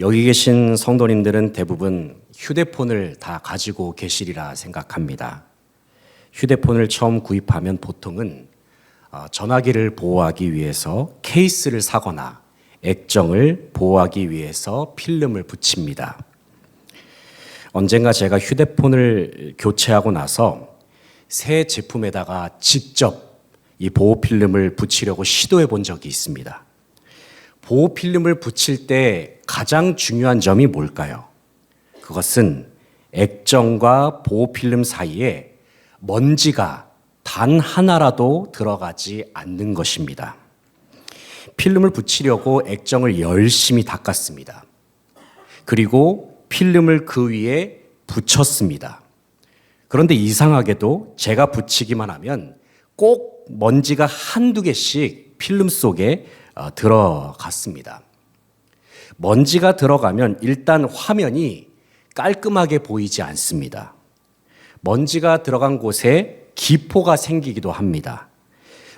여기 계신 성도님들은 대부분 휴대폰을 다 가지고 계시리라 생각합니다. 휴대폰을 처음 구입하면 보통은 전화기를 보호하기 위해서 케이스를 사거나 액정을 보호하기 위해서 필름을 붙입니다. 언젠가 제가 휴대폰을 교체하고 나서 새 제품에다가 직접 이 보호 필름을 붙이려고 시도해 본 적이 있습니다. 보호 필름을 붙일 때 가장 중요한 점이 뭘까요? 그것은 액정과 보호 필름 사이에 먼지가 단 하나라도 들어가지 않는 것입니다. 필름을 붙이려고 액정을 열심히 닦았습니다. 그리고 필름을 그 위에 붙였습니다. 그런데 이상하게도 제가 붙이기만 하면 꼭 먼지가 한두 개씩 필름 속에 들어갔습니다. 먼지가 들어가면 일단 화면이 깔끔하게 보이지 않습니다. 먼지가 들어간 곳에 기포가 생기기도 합니다.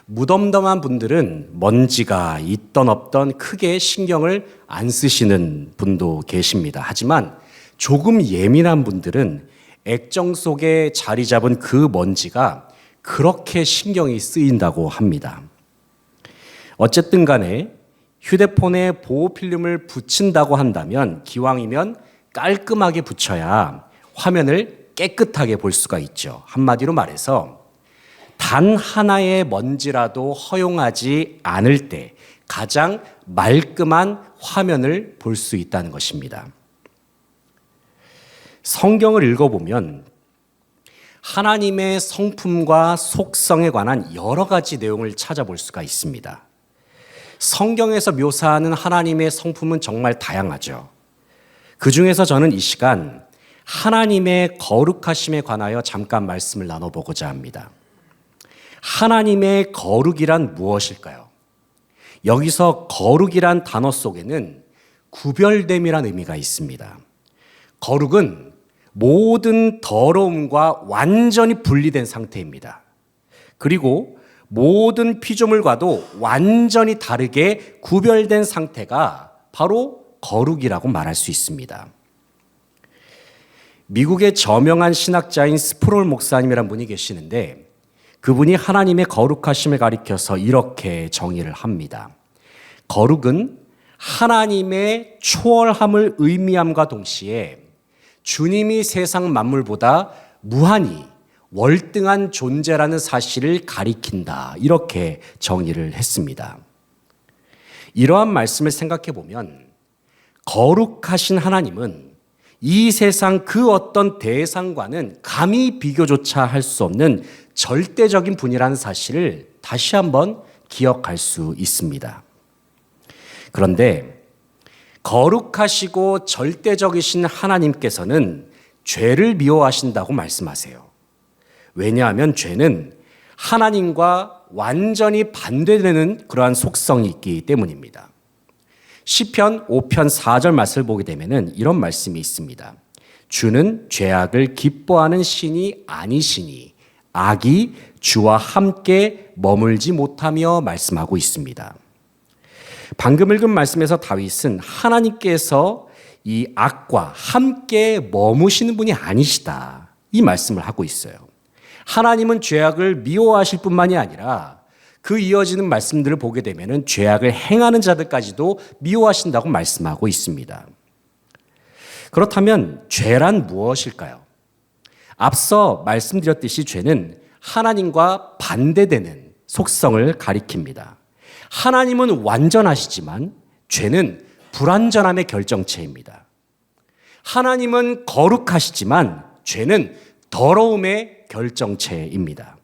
무덤덤한 분들은 먼지가 있던 없던 크게 신경을 안 쓰시는 분도 계십니다. 하지만 조금 예민한 분들은 액정 속에 자리 잡은 그 먼지가 그렇게 신경이 쓰인다고 합니다. 어쨌든 간에 휴대폰에 보호 필름을 붙인다고 한다면 기왕이면 깔끔하게 붙여야 화면을 깨끗하게 볼 수가 있죠. 한마디로 말해서 단 하나의 먼지라도 허용하지 않을 때 가장 말끔한 화면을 볼 수 있다는 것입니다. 성경을 읽어보면 하나님의 성품과 속성에 관한 여러 가지 내용을 찾아볼 수가 있습니다. 성경에서 묘사하는 하나님의 성품은 정말 다양하죠. 그 중에서 저는 이 시간 하나님의 거룩하심에 관하여 잠깐 말씀을 나눠보고자 합니다. 하나님의 거룩이란 무엇일까요? 여기서 거룩이란 단어 속에는 구별됨이란 의미가 있습니다. 거룩은 모든 더러움과 완전히 분리된 상태입니다. 그리고 모든 피조물과도 완전히 다르게 구별된 상태가 바로 거룩이라고 말할 수 있습니다. 미국의 저명한 신학자인 스프롤 목사님이라는 분이 계시는데 그분이 하나님의 거룩하심을 가리켜서 이렇게 정의를 합니다. 거룩은 하나님의 초월함을 의미함과 동시에 주님이 세상 만물보다 무한히 월등한 존재라는 사실을 가리킨다. 이렇게 정의를 했습니다. 이러한 말씀을 생각해 보면 거룩하신 하나님은 이 세상 그 어떤 대상과는 감히 비교조차 할 수 없는 절대적인 분이라는 사실을 다시 한번 기억할 수 있습니다. 그런데 거룩하시고 절대적이신 하나님께서는 죄를 미워하신다고 말씀하세요. 왜냐하면 죄는 하나님과 완전히 반대되는 그러한 속성이 있기 때문입니다. 시편 5편 4절 말씀을 보게 되면 이런 말씀이 있습니다. 주는 죄악을 기뻐하는 신이 아니시니 악이 주와 함께 머물지 못하며 말씀하고 있습니다. 방금 읽은 말씀에서 다윗은 하나님께서 이 악과 함께 머무시는 분이 아니시다. 이 말씀을 하고 있어요. 하나님은 죄악을 미워하실 뿐만이 아니라 그 이어지는 말씀들을 보게 되면 죄악을 행하는 자들까지도 미워하신다고 말씀하고 있습니다. 그렇다면 죄란 무엇일까요? 앞서 말씀드렸듯이 죄는 하나님과 반대되는 속성을 가리킵니다. 하나님은 완전하시지만 죄는 불완전함의 결정체입니다. 하나님은 거룩하시지만 죄는 더러움의 결정체입니다.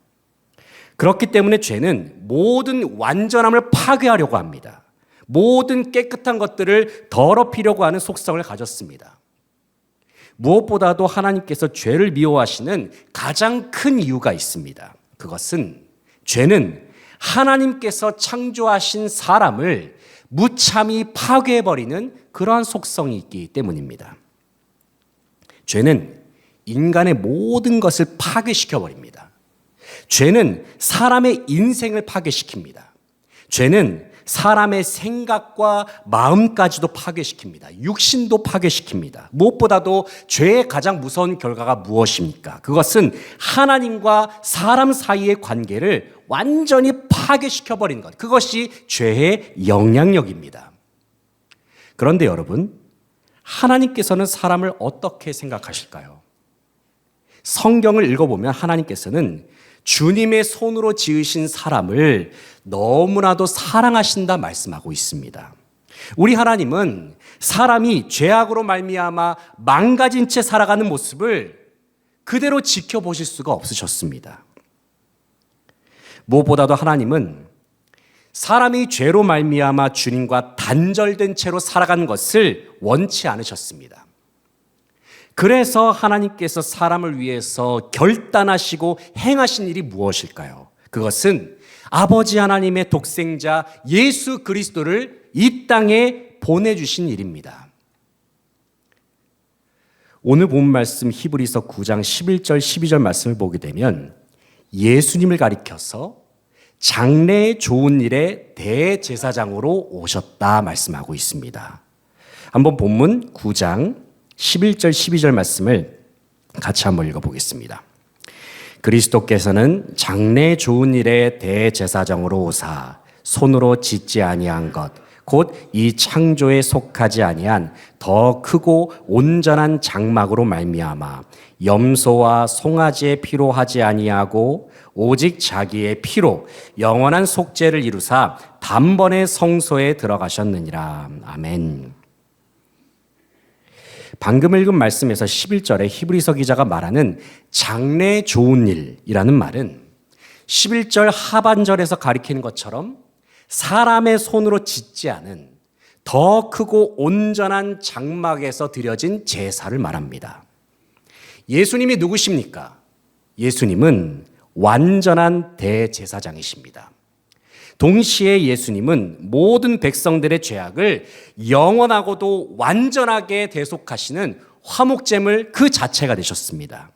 그렇기 때문에 죄는 모든 완전함을 파괴하려고 합니다. 모든 깨끗한 것들을 더럽히려고 하는 속성을 가졌습니다. 무엇보다도 하나님께서 죄를 미워하시는 가장 큰 이유가 있습니다. 그것은 죄는 하나님께서 창조하신 사람을 무참히 파괴해버리는 그러한 속성이 있기 때문입니다. 죄는 인간의 모든 것을 파괴시켜버립니다. 죄는 사람의 인생을 파괴시킵니다. 죄는 사람의 생각과 마음까지도 파괴시킵니다. 육신도 파괴시킵니다. 무엇보다도 죄의 가장 무서운 결과가 무엇입니까? 그것은 하나님과 사람 사이의 관계를 완전히 파괴시켜버린 것. 그것이 죄의 영향력입니다. 그런데 여러분, 하나님께서는 사람을 어떻게 생각하실까요? 성경을 읽어보면 하나님께서는 주님의 손으로 지으신 사람을 너무나도 사랑하신다 말씀하고 있습니다. 우리 하나님은 사람이 죄악으로 말미암아 망가진 채 살아가는 모습을 그대로 지켜보실 수가 없으셨습니다. 무엇보다도 하나님은 사람이 죄로 말미암아 주님과 단절된 채로 살아가는 것을 원치 않으셨습니다. 그래서 하나님께서 사람을 위해서 결단하시고 행하신 일이 무엇일까요? 그것은 아버지 하나님의 독생자 예수 그리스도를 이 땅에 보내주신 일입니다. 오늘 본 말씀 히브리서 9장 11절 12절 말씀을 보게 되면 예수님을 가리켜서 장래의 좋은 일의 대제사장으로 오셨다 말씀하고 있습니다. 한번 본문 9장 11절 12절 말씀을 같이 한번 읽어보겠습니다. 그리스도께서는 장래 좋은 일의 대제사장으로 오사 손으로 짓지 아니한 것 곧 이 창조에 속하지 아니한 더 크고 온전한 장막으로 말미암아 염소와 송아지의 피로 하지 아니하고 오직 자기의 피로 영원한 속죄를 이루사 단번에 성소에 들어가셨느니라. 아멘. 방금 읽은 말씀에서 11절에 히브리서 기자가 말하는 장래 좋은 일이라는 말은 11절 하반절에서 가리키는 것처럼 사람의 손으로 짓지 않은 더 크고 온전한 장막에서 드려진 제사를 말합니다. 예수님이 누구십니까? 예수님은 완전한 대제사장이십니다. 동시에 예수님은 모든 백성들의 죄악을 영원하고도 완전하게 대속하시는 화목제물 그 자체가 되셨습니다.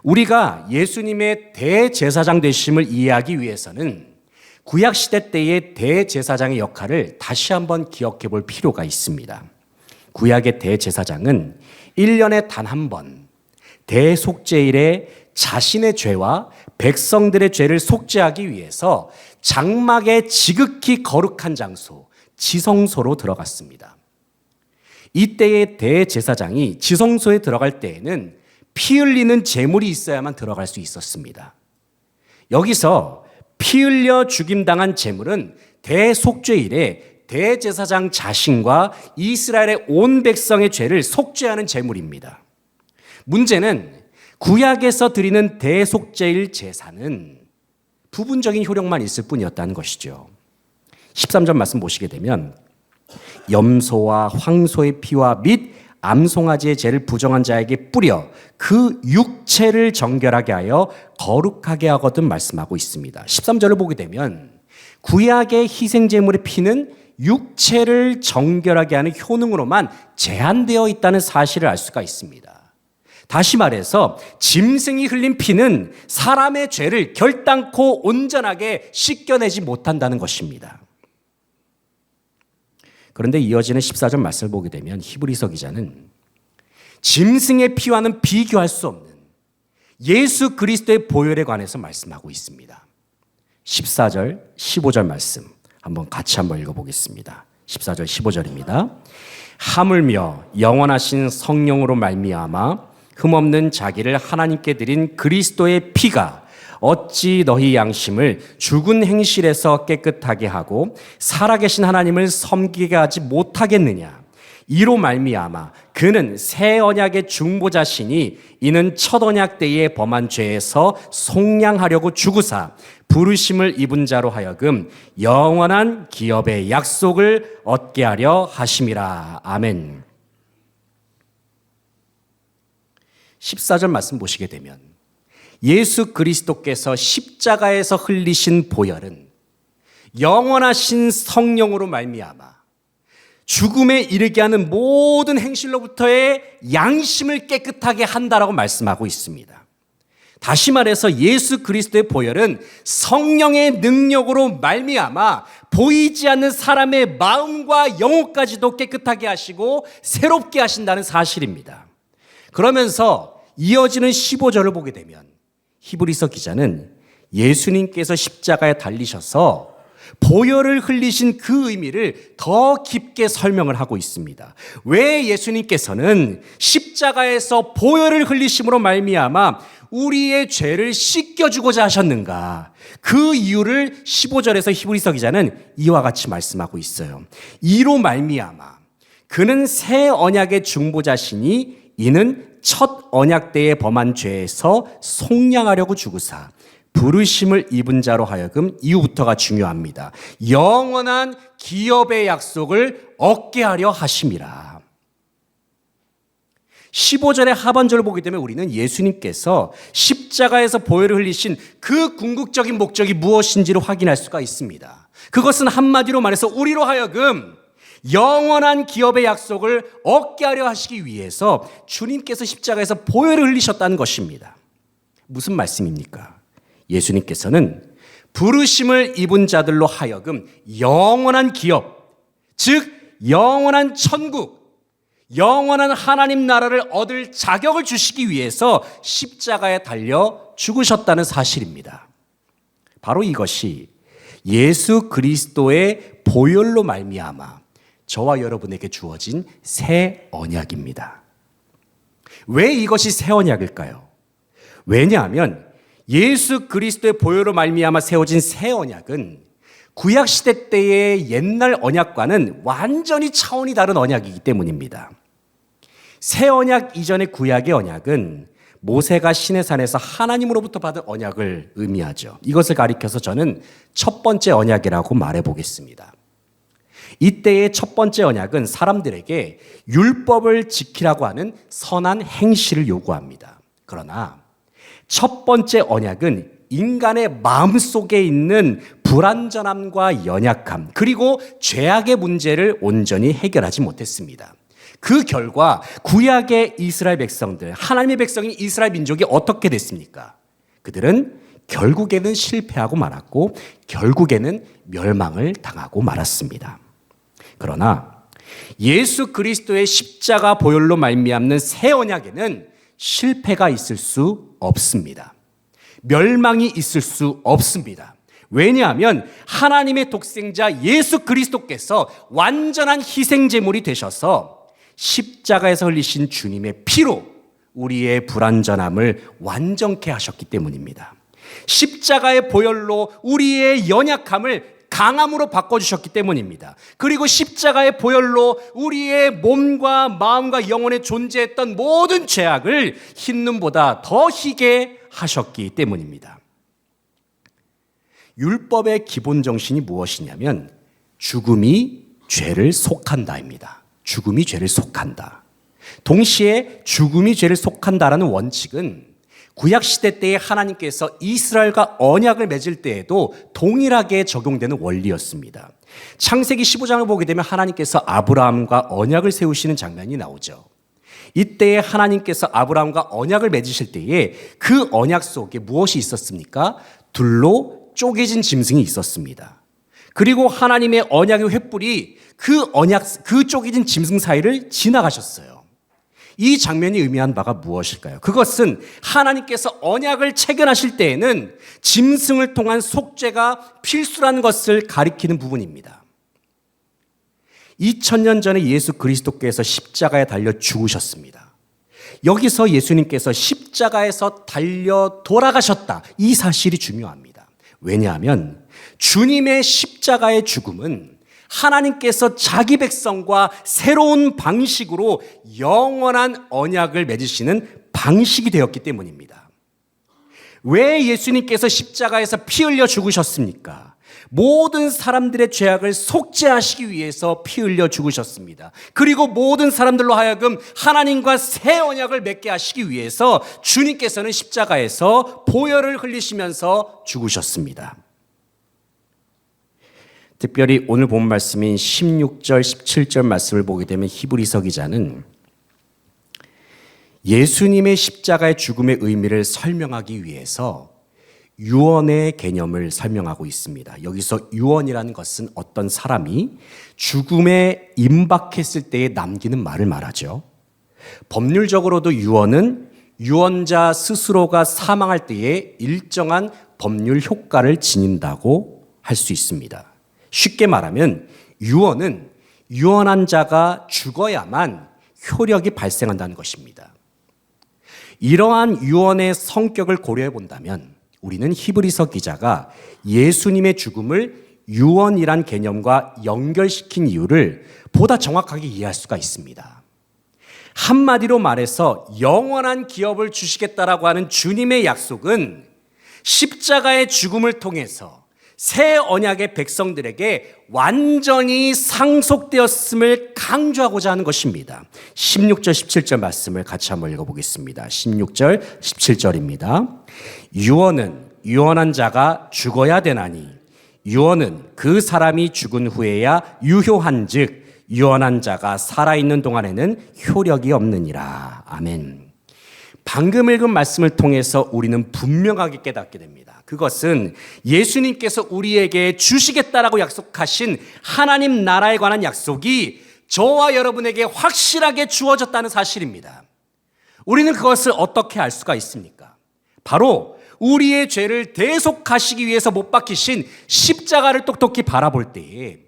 우리가 예수님의 대제사장 되심을 이해하기 위해서는 구약시대 때의 대제사장의 역할을 다시 한번 기억해 볼 필요가 있습니다. 구약의 대제사장은 1년에 단 한 번 대속죄일에 자신의 죄와 백성들의 죄를 속죄하기 위해서 장막의 지극히 거룩한 장소, 지성소로 들어갔습니다. 이때의 대제사장이 지성소에 들어갈 때에는 피 흘리는 제물이 있어야만 들어갈 수 있었습니다. 여기서 피 흘려 죽임당한 제물은 대속죄일에 대제사장 자신과 이스라엘의 온 백성의 죄를 속죄하는 제물입니다. 문제는 구약에서 드리는 대속죄일 제사는 부분적인 효력만 있을 뿐이었다는 것이죠. 13절 말씀 보시게 되면 염소와 황소의 피와 및 암송아지의 죄를 부정한 자에게 뿌려 그 육체를 정결하게 하여 거룩하게 하거든 말씀하고 있습니다. 13절을 보게 되면 구약의 희생제물의 피는 육체를 정결하게 하는 효능으로만 제한되어 있다는 사실을 알 수가 있습니다. 다시 말해서 짐승이 흘린 피는 사람의 죄를 결단코 온전하게 씻겨내지 못한다는 것입니다. 그런데 이어지는 14절 말씀을 보게 되면 히브리서 기자는 짐승의 피와는 비교할 수 없는 예수 그리스도의 보혈에 관해서 말씀하고 있습니다. 14절, 15절 말씀 한번 같이 한번 읽어보겠습니다. 14절, 15절입니다. 하물며 영원하신 성령으로 말미암아 흠없는 자기를 하나님께 드린 그리스도의 피가 어찌 너희 양심을 죽은 행실에서 깨끗하게 하고 살아계신 하나님을 섬기게 하지 못하겠느냐. 이로 말미암아 그는 새 언약의 중보자시니 이는 첫 언약 때에 범한 죄에서 속량하려고 죽으사 부르심을 입은 자로 하여금 영원한 기업의 약속을 얻게 하려 하심이라. 아멘. 14절 말씀 보시게 되면 예수 그리스도께서 십자가에서 흘리신 보혈은 영원하신 성령으로 말미암아 죽음에 이르게 하는 모든 행실로부터의 양심을 깨끗하게 한다라고 말씀하고 있습니다. 다시 말해서 예수 그리스도의 보혈은 성령의 능력으로 말미암아 보이지 않는 사람의 마음과 영혼까지도 깨끗하게 하시고 새롭게 하신다는 사실입니다. 그러면서 이어지는 15절을 보게 되면 히브리서 기자는 예수님께서 십자가에 달리셔서 보혈을 흘리신 그 의미를 더 깊게 설명을 하고 있습니다. 왜 예수님께서는 십자가에서 보혈을 흘리심으로 말미암아 우리의 죄를 씻겨주고자 하셨는가? 그 이유를 15절에서 히브리서 기자는 이와 같이 말씀하고 있어요. 이로 말미암아 그는 새 언약의 중보자시니 이는 첫 언약 때에 범한 죄에서 속량하려고 주구사 부르심을 입은 자로 하여금, 이후부터가 중요합니다, 영원한 기업의 약속을 얻게 하려 하심이라. 15절의 하반절을 보게 되면 우리는 예수님께서 십자가에서 보혈을 흘리신 그 궁극적인 목적이 무엇인지를 확인할 수가 있습니다. 그것은 한마디로 말해서 우리로 하여금 영원한 기업의 약속을 얻게 하려 하시기 위해서 주님께서 십자가에서 보혈을 흘리셨다는 것입니다. 무슨 말씀입니까? 예수님께서는 부르심을 입은 자들로 하여금 영원한 기업, 즉 영원한 천국, 영원한 하나님 나라를 얻을 자격을 주시기 위해서 십자가에 달려 죽으셨다는 사실입니다. 바로 이것이 예수 그리스도의 보혈로 말미암아 저와 여러분에게 주어진 새 언약입니다. 왜 이것이 새 언약일까요? 왜냐하면 예수 그리스도의 보혈로 말미암아 세워진 새 언약은 구약 시대 때의 옛날 언약과는 완전히 차원이 다른 언약이기 때문입니다. 새 언약 이전의 구약의 언약은 모세가 시내산에서 하나님으로부터 받은 언약을 의미하죠. 이것을 가리켜서 저는 첫 번째 언약이라고 말해 보겠습니다. 이때의 첫 번째 언약은 사람들에게 율법을 지키라고 하는 선한 행실을 요구합니다. 그러나 첫 번째 언약은 인간의 마음속에 있는 불완전함과 연약함, 그리고 죄악의 문제를 온전히 해결하지 못했습니다. 그 결과 구약의 이스라엘 백성들, 하나님의 백성인 이스라엘 민족이 어떻게 됐습니까? 그들은 결국에는 실패하고 말았고 결국에는 멸망을 당하고 말았습니다. 그러나 예수 그리스도의 십자가 보혈로 말미암는 새 언약에는 실패가 있을 수 없습니다. 멸망이 있을 수 없습니다. 왜냐하면 하나님의 독생자 예수 그리스도께서 완전한 희생제물이 되셔서 십자가에서 흘리신 주님의 피로 우리의 불완전함을 완전케 하셨기 때문입니다. 십자가의 보혈로 우리의 연약함을 강함으로 바꿔주셨기 때문입니다. 그리고 십자가의 보혈로 우리의 몸과 마음과 영혼에 존재했던 모든 죄악을 흰눈보다 더 희게 하셨기 때문입니다. 율법의 기본 정신이 무엇이냐면 죽음이 죄를 속한다입니다. 죽음이 죄를 속한다. 동시에 죽음이 죄를 속한다라는 원칙은 구약시대 때에 하나님께서 이스라엘과 언약을 맺을 때에도 동일하게 적용되는 원리였습니다. 창세기 15장을 보게 되면 하나님께서 아브라함과 언약을 세우시는 장면이 나오죠. 이때에 하나님께서 아브라함과 언약을 맺으실 때에 그 언약 속에 무엇이 있었습니까? 둘로 쪼개진 짐승이 있었습니다. 그리고 하나님의 언약의 횃불이 그 쪼개진 짐승 사이를 지나가셨어요. 이 장면이 의미한 바가 무엇일까요? 그것은 하나님께서 언약을 체결하실 때에는 짐승을 통한 속죄가 필수라는 것을 가리키는 부분입니다. 2000년 전에 예수 그리스도께서 십자가에 달려 죽으셨습니다. 여기서 예수님께서 십자가에서 달려 돌아가셨다. 이 사실이 중요합니다. 왜냐하면 주님의 십자가의 죽음은 하나님께서 자기 백성과 새로운 방식으로 영원한 언약을 맺으시는 방식이 되었기 때문입니다. 왜 예수님께서 십자가에서 피 흘려 죽으셨습니까? 모든 사람들의 죄악을 속죄하시기 위해서 피 흘려 죽으셨습니다. 그리고 모든 사람들로 하여금 하나님과 새 언약을 맺게 하시기 위해서 주님께서는 십자가에서 보혈을 흘리시면서 죽으셨습니다. 특별히 오늘 본 말씀인 16절, 17절 말씀을 보게 되면 히브리서 기자는 예수님의 십자가의 죽음의 의미를 설명하기 위해서 유언의 개념을 설명하고 있습니다. 여기서 유언이라는 것은 어떤 사람이 죽음에 임박했을 때에 남기는 말을 말하죠. 법률적으로도 유언은 유언자 스스로가 사망할 때에 일정한 법률 효과를 지닌다고 할 수 있습니다. 쉽게 말하면 유언은 유언한 자가 죽어야만 효력이 발생한다는 것입니다. 이러한 유언의 성격을 고려해 본다면 우리는 히브리서 기자가 예수님의 죽음을 유언이란 개념과 연결시킨 이유를 보다 정확하게 이해할 수가 있습니다. 한마디로 말해서 영원한 기업을 주시겠다라고 하는 주님의 약속은 십자가의 죽음을 통해서 새 언약의 백성들에게 완전히 상속되었음을 강조하고자 하는 것입니다. 16절 17절 말씀을 같이 한번 읽어보겠습니다. 16절 17절입니다. 유언은 유언한 자가 죽어야 되나니 유언은 그 사람이 죽은 후에야 유효한 즉 유언한 자가 살아있는 동안에는 효력이 없느니라. 아멘. 방금 읽은 말씀을 통해서 우리는 분명하게 깨닫게 됩니다. 그것은 예수님께서 우리에게 주시겠다라고 약속하신 하나님 나라에 관한 약속이 저와 여러분에게 확실하게 주어졌다는 사실입니다. 우리는 그것을 어떻게 알 수가 있습니까? 바로 우리의 죄를 대속하시기 위해서 못 박히신 십자가를 똑똑히 바라볼 때에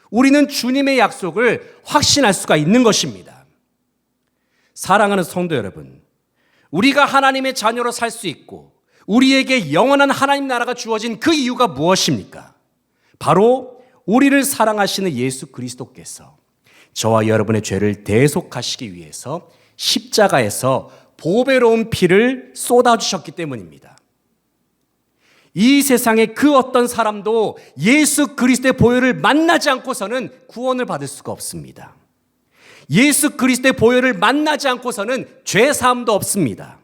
우리는 주님의 약속을 확신할 수가 있는 것입니다. 사랑하는 성도 여러분, 우리가 하나님의 자녀로 살 수 있고 우리에게 영원한 하나님 나라가 주어진 그 이유가 무엇입니까? 바로 우리를 사랑하시는 예수 그리스도께서 저와 여러분의 죄를 대속하시기 위해서 십자가에서 보배로운 피를 쏟아주셨기 때문입니다. 이 세상에 그 어떤 사람도 예수 그리스도의 보혈을 만나지 않고서는 구원을 받을 수가 없습니다. 예수 그리스도의 보혈을 만나지 않고서는 죄 사함도 없습니다.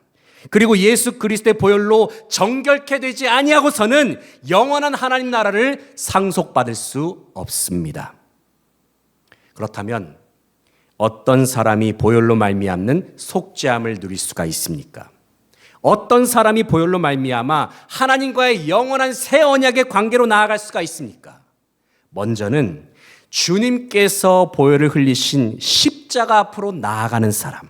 그리고 예수 그리스도의 보혈로 정결케 되지 아니하고서는 영원한 하나님 나라를 상속받을 수 없습니다. 그렇다면 어떤 사람이 보혈로 말미암는 속죄함을 누릴 수가 있습니까? 어떤 사람이 보혈로 말미암아 하나님과의 영원한 새 언약의 관계로 나아갈 수가 있습니까? 먼저는 주님께서 보혈을 흘리신 십자가 앞으로 나아가는 사람,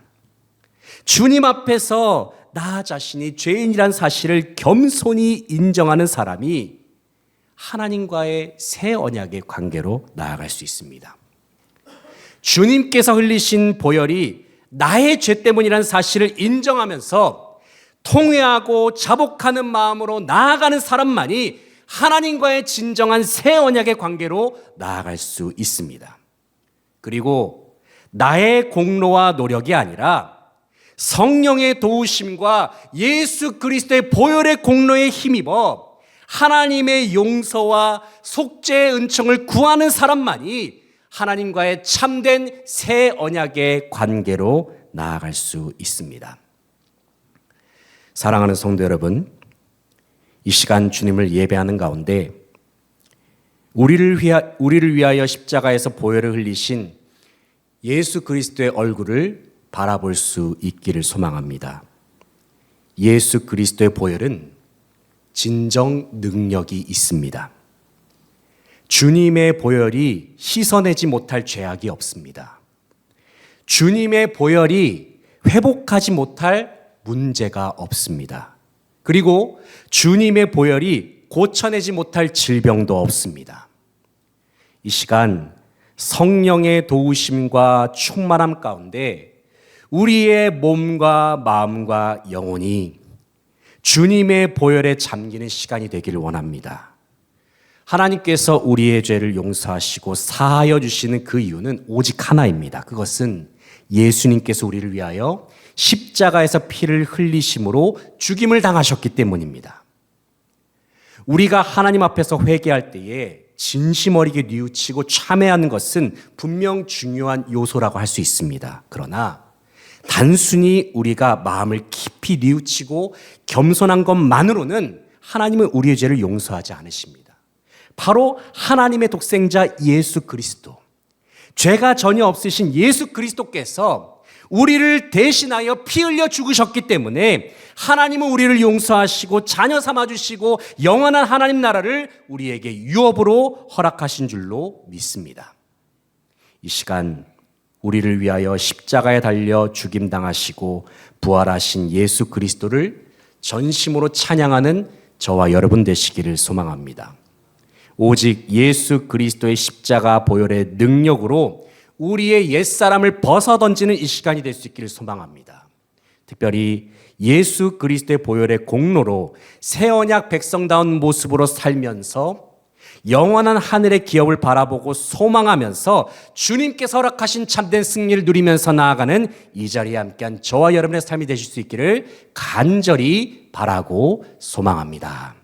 주님 앞에서 나 자신이 죄인이란 사실을 겸손히 인정하는 사람이 하나님과의 새 언약의 관계로 나아갈 수 있습니다. 주님께서 흘리신 보혈이 나의 죄 때문이라는 사실을 인정하면서 통회하고 자복하는 마음으로 나아가는 사람만이 하나님과의 진정한 새 언약의 관계로 나아갈 수 있습니다. 그리고 나의 공로와 노력이 아니라 성령의 도우심과 예수 그리스도의 보혈의 공로에 힘입어 하나님의 용서와 속죄의 은총을 구하는 사람만이 하나님과의 참된 새 언약의 관계로 나아갈 수 있습니다. 사랑하는 성도 여러분, 이 시간 주님을 예배하는 가운데 우리를 위하여 십자가에서 보혈을 흘리신 예수 그리스도의 얼굴을 바라볼 수 있기를 소망합니다. 예수 그리스도의 보혈은 진정 능력이 있습니다. 주님의 보혈이 씻어내지 못할 죄악이 없습니다. 주님의 보혈이 회복하지 못할 문제가 없습니다. 그리고 주님의 보혈이 고쳐내지 못할 질병도 없습니다. 이 시간 성령의 도우심과 충만함 가운데 우리의 몸과 마음과 영혼이 주님의 보혈에 잠기는 시간이 되기를 원합니다. 하나님께서 우리의 죄를 용서하시고 사하여 주시는 그 이유는 오직 하나입니다. 그것은 예수님께서 우리를 위하여 십자가에서 피를 흘리심으로 죽임을 당하셨기 때문입니다. 우리가 하나님 앞에서 회개할 때에 진심 어리게 뉘우치고 참회하는 것은 분명 중요한 요소라고 할 수 있습니다. 그러나 단순히 우리가 마음을 깊이 뉘우치고 겸손한 것만으로는 하나님은 우리의 죄를 용서하지 않으십니다. 바로 하나님의 독생자 예수 그리스도, 죄가 전혀 없으신 예수 그리스도께서 우리를 대신하여 피 흘려 죽으셨기 때문에 하나님은 우리를 용서하시고 자녀 삼아주시고 영원한 하나님 나라를 우리에게 유업으로 허락하신 줄로 믿습니다. 이 시간 우리를 위하여 십자가에 달려 죽임당하시고 부활하신 예수 그리스도를 전심으로 찬양하는 저와 여러분 되시기를 소망합니다. 오직 예수 그리스도의 십자가 보혈의 능력으로 우리의 옛사람을 벗어던지는 이 시간이 될 수 있기를 소망합니다. 특별히 예수 그리스도의 보혈의 공로로 새 언약 백성다운 모습으로 살면서 영원한 하늘의 기업을 바라보고 소망하면서 주님께서 허락하신 참된 승리를 누리면서 나아가는 이 자리에 함께한 저와 여러분의 삶이 되실 수 있기를 간절히 바라고 소망합니다.